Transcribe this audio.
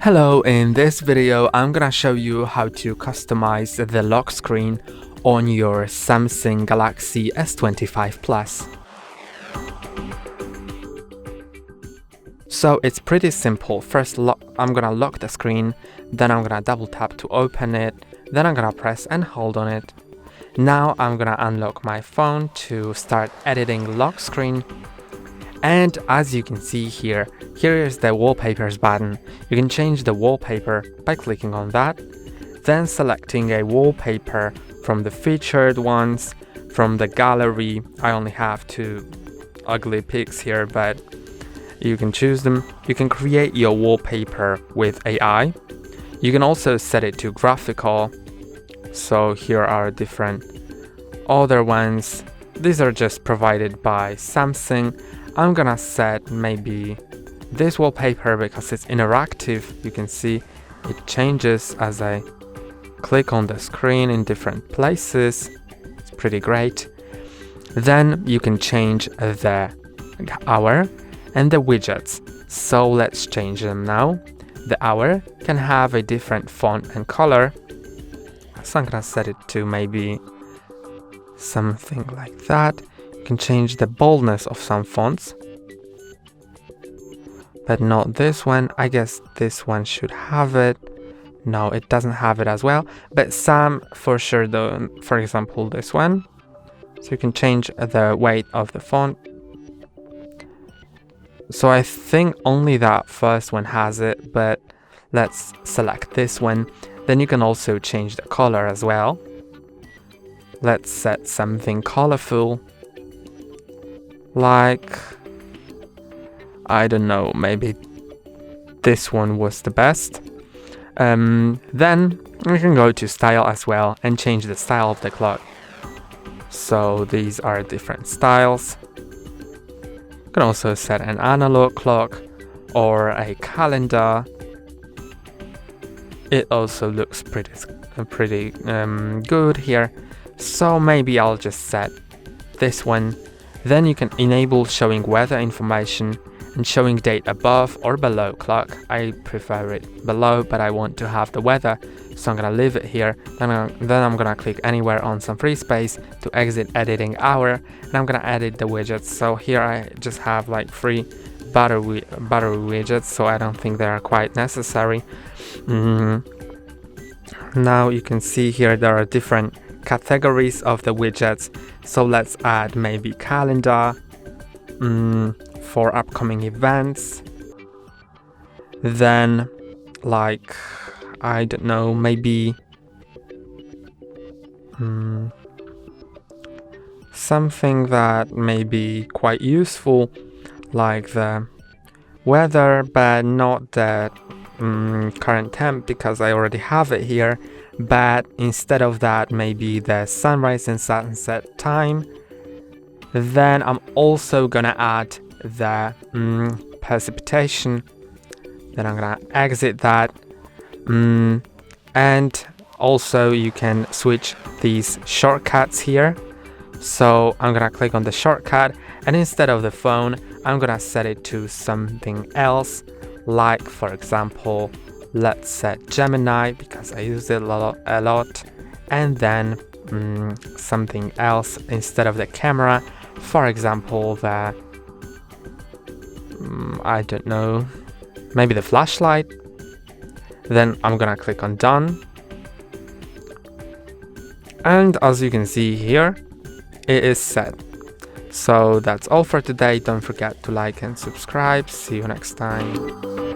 Hello, in this video I'm gonna show you how to customize the lock screen on your Samsung Galaxy S25 Plus. So it's pretty simple. First I'm gonna lock the screen, then I'm gonna double tap to open it, then I'm gonna press and hold on it. Now I'm gonna unlock my phone to start editing lock screen. And as you can see here is the wallpapers button. You can change the wallpaper by clicking on that, then selecting a wallpaper from the featured ones, from the gallery. I only have two ugly pics here, but you can choose them. You can create your wallpaper with AI. You can also set it to graphical. So here are different other ones. These are just provided by Samsung. I'm gonna set maybe this wallpaper because it's interactive. You can see it changes as I click on the screen in different places. It's pretty great. Then you can change the hour and the widgets. So let's change them now. The hour can have a different font and color. So I'm gonna set it to maybe something like that. You can change the boldness of some fonts, but not this one. I guess this one should have it. No, it doesn't have it as well, but some for sure don't. For example, this one. So you can change the weight of the font. So I think only that first one has it, but let's select this one. Then you can also change the color as well. Let's set something colorful, like, I don't know, maybe this one was the best. Then we can go to style as well and change the style of the clock. So these are different styles. You can also set an analog clock or a calendar. It also looks pretty good here. So maybe I'll just set this one. Then you can enable showing weather information and showing date above or below clock. I prefer it below, but I want to have the weather, so I'm gonna leave it here. Then I'm gonna click anywhere on some free space to exit editing hour, and I'm gonna edit the widgets. So here I just have like 3 battery widgets, so I don't think they are quite necessary. Now you can see here there are different categories of the widgets. So let's add maybe calendar for upcoming events. Then, like, I don't know, maybe something that may be quite useful, like the weather, but not the current temp because I already have it here. But instead of that, maybe the sunrise and sunset time. Then I'm also gonna add the precipitation. Then I'm gonna exit that. And also you can switch these shortcuts here. So I'm gonna click on the shortcut, and instead of the phone, I'm gonna set it to something else. Like, for example, let's set Gemini because I use it a lot, and then something else instead of the camera. For example, the I don't know, maybe the flashlight. Then I'm gonna click on done, and as you can see here, it is set. So that's all for today. Don't forget to like and subscribe. See you next time.